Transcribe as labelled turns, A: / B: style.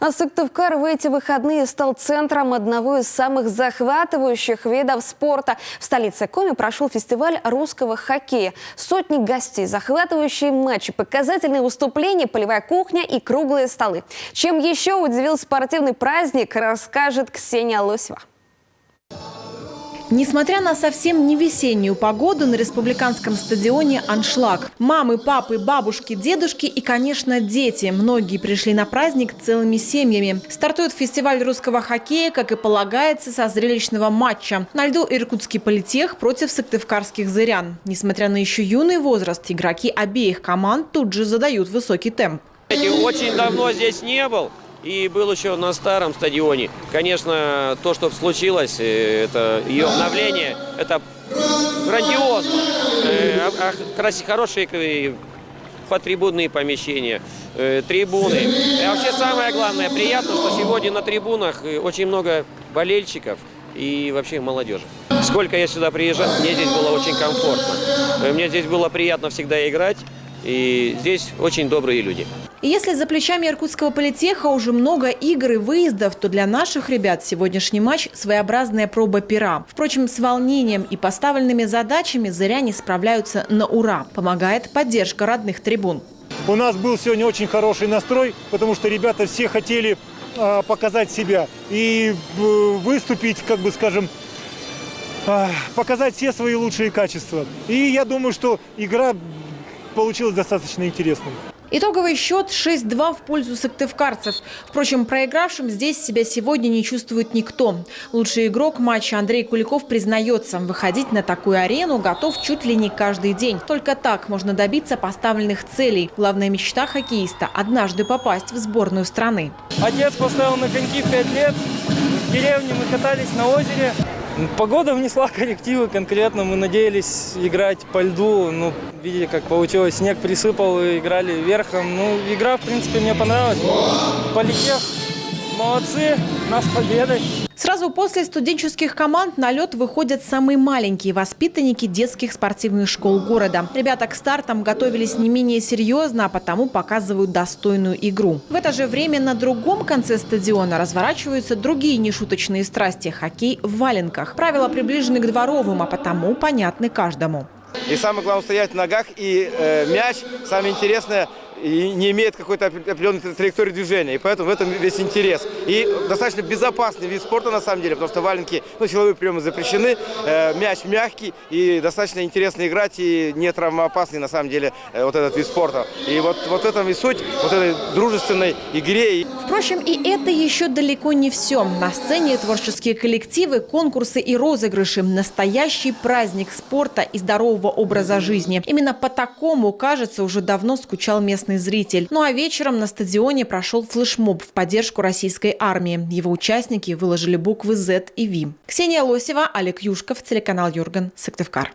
A: А Сыктывкар в эти выходные стал центром одного из самых захватывающих видов спорта. В столице Коми прошел фестиваль русского хоккея. Сотни гостей, захватывающие матчи, показательные выступления, полевая кухня и круглые столы. Чем еще удивил спортивный праздник, расскажет Ксения Лосева.
B: Несмотря на совсем не весеннюю погоду, на республиканском стадионе аншлаг. Мамы, папы, бабушки, дедушки и, конечно, дети. Многие пришли на праздник целыми семьями. Стартует фестиваль русского хоккея, как и полагается, со зрелищного матча. На льду Иркутский политех против сыктывкарских зырян. Несмотря на еще юный возраст, игроки обеих команд тут же задают высокий темп.
C: Очень давно здесь не был. И был еще на старом стадионе. Конечно, то, что случилось, это ее обновление, это грандиозно. Хорошие потрибунные помещения, трибуны. И вообще самое главное, приятно, что сегодня на трибунах очень много болельщиков и вообще молодежи. Сколько я сюда приезжал, мне здесь было очень комфортно. Мне здесь было приятно всегда играть. И здесь очень добрые люди.
B: И если за плечами Иркутского политеха уже много игр и выездов, то для наших ребят сегодняшний матч – своеобразная проба пера. Впрочем, с волнением и поставленными задачами зыряне справляются на ура. Помогает поддержка родных трибун.
D: У нас был сегодня очень хороший настрой, потому что ребята все хотели показать себя и выступить, как бы скажем, показать все свои лучшие качества. И я думаю, что игра получилось достаточно интересным.
B: Итоговый счет 6-2 в пользу сыктывкарцев. Впрочем, проигравшим здесь себя сегодня не чувствует никто. Лучший игрок матча Андрей Куликов признается, выходить на такую арену готов чуть ли не каждый день. Только так можно добиться поставленных целей. Главная мечта хоккеиста – однажды попасть в сборную страны.
E: Отец поставил на коньки в 5 лет. В деревне мы катались на озере. Погода внесла коррективы конкретно. Мы надеялись играть по льду. Ну, видите, как получилось. Снег присыпал, и играли верхом. Ну, игра, в принципе, мне понравилась. Политех молодцы, нас с победой.
B: Сразу после студенческих команд на лед выходят самые маленькие воспитанники детских спортивных школ города. Ребята к стартам готовились не менее серьезно, а потому показывают достойную игру. В это же время на другом конце стадиона разворачиваются другие нешуточные страсти – хоккей в валенках. Правила приближены к дворовым, а потому понятны каждому.
F: И самое главное стоять в ногах, и мяч, самое интересное, и не имеет какой-то определенной траектории движения. И поэтому в этом весь интерес. И достаточно безопасный вид спорта на самом деле, потому что валенки, силовые приемы запрещены, мяч мягкий, и достаточно интересно играть, и не травмоопасный на самом деле вот этот вид спорта. И вот в этом и суть, вот этой дружественной игре.
B: Впрочем, и это еще далеко не все. На сцене творческие коллективы, конкурсы и розыгрыши. Настоящий праздник спорта и здорового образа жизни. Именно по такому, кажется, уже давно скучал местный зритель. Ну а вечером на стадионе прошел флешмоб в поддержку российской армии. Его участники выложили буквы Z и V. Ксения Лосева, Олег Юшков, телеканал Юрган, Сыктывкар.